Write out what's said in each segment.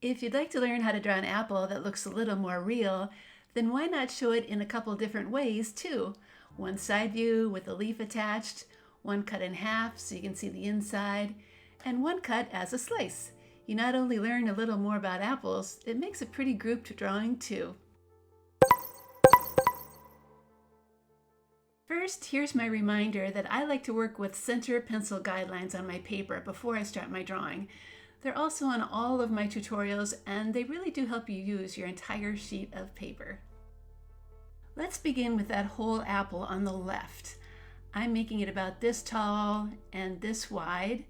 If you'd like to learn how to draw an apple that looks a little more real, then why not show it in a couple different ways too? One side view with the leaf attached, one cut in half so you can see the inside, and one cut as a slice. You not only learn a little more about apples, it makes a pretty grouped drawing too. First, here's my reminder that I like to work with center pencil guidelines on my paper before I start my drawing. They're also on all of my tutorials, and they really do help you use your entire sheet of paper. Let's begin with that whole apple on the left. I'm making it about this tall and this wide.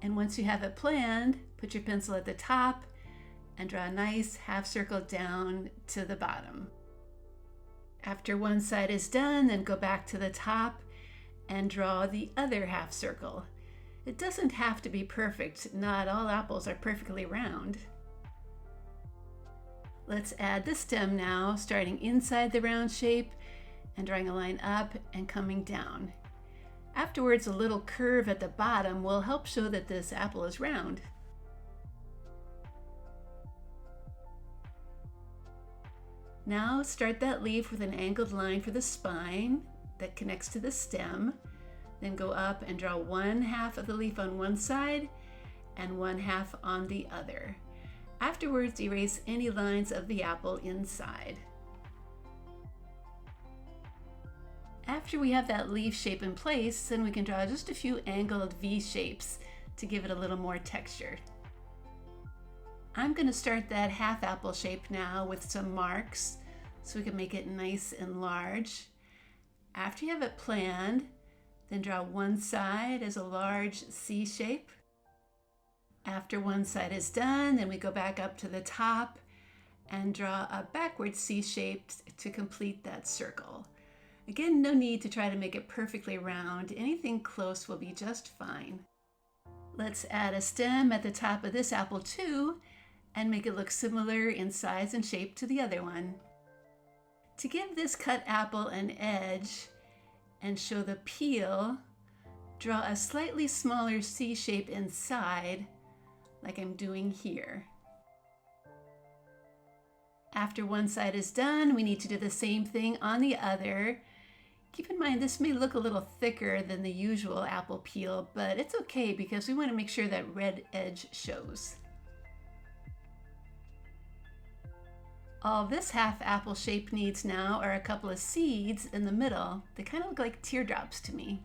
And once you have it planned, put your pencil at the top and draw a nice half circle down to the bottom. After one side is done, then go back to the top and draw the other half circle. It doesn't have to be perfect. Not all apples are perfectly round. Let's add the stem now, starting inside the round shape and drawing a line up and coming down. Afterwards, a little curve at the bottom will help show that this apple is round. Now start that leaf with an angled line for the spine that connects to the stem. Then go up and draw one half of the leaf on one side and one half on the other. Afterwards, erase any lines of the apple inside. After we have that leaf shape in place, then we can draw just a few angled V shapes to give it a little more texture. I'm going to start that half apple shape now with some marks so we can make it nice and large. After you have it planned, then draw one side as a large C shape. After one side is done, then we go back up to the top and draw a backward C shape to complete that circle. Again, no need to try to make it perfectly round. Anything close will be just fine. Let's add a stem at the top of this apple too, and make it look similar in size and shape to the other one. To give this cut apple an edge and show the peel, draw a slightly smaller C shape inside, like I'm doing here. After one side is done, we need to do the same thing on the other. Keep in mind this may look a little thicker than the usual apple peel, but it's okay because we want to make sure that red edge shows. All this half apple shape needs now are a couple of seeds in the middle. They kind of look like teardrops to me.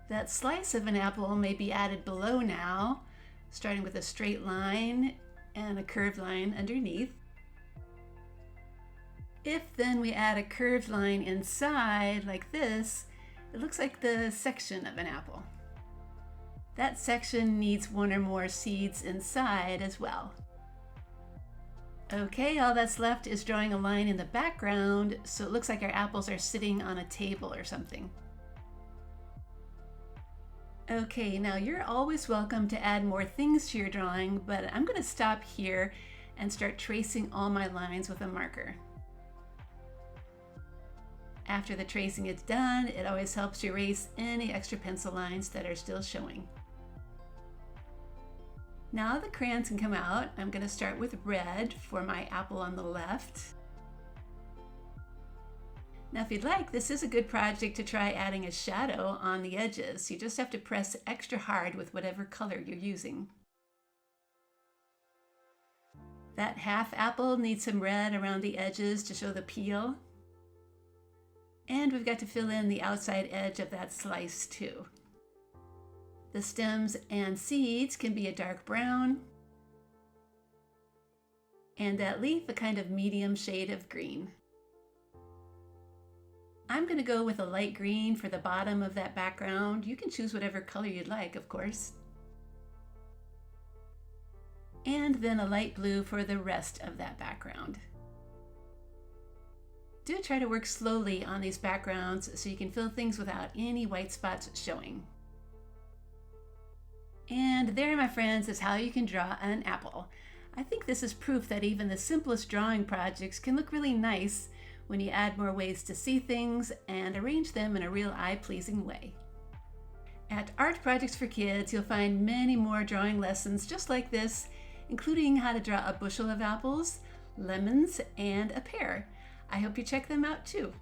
That slice of an apple may be added below now, starting with a straight line and a curved line underneath. If then we add a curved line inside like this, it looks like the section of an apple. That section needs one or more seeds inside as well. Okay, all that's left is drawing a line in the background so it looks like our apples are sitting on a table or something. Okay, now you're always welcome to add more things to your drawing, but I'm going to stop here and start tracing all my lines with a marker. After the tracing is done, it always helps to erase any extra pencil lines that are still showing. Now the crayons can come out. I'm going to start with red for my apple on the left. Now if you'd like, this is a good project to try adding a shadow on the edges. You just have to press extra hard with whatever color you're using. That half apple needs some red around the edges to show the peel. And we've got to fill in the outside edge of that slice too. The stems and seeds can be a dark brown, and that leaf a kind of medium shade of green. I'm going to go with a light green for the bottom of that background. You can choose whatever color you'd like, of course. And then a light blue for the rest of that background. Do try to work slowly on these backgrounds so you can fill things without any white spots showing. And there, my friends, is how you can draw an apple. I think this is proof that even the simplest drawing projects can look really nice when you add more ways to see things and arrange them in a real eye-pleasing way. At Art Projects for Kids, you'll find many more drawing lessons just like this including how to draw a bushel of apples, lemons, and a pear. I hope you check them out too.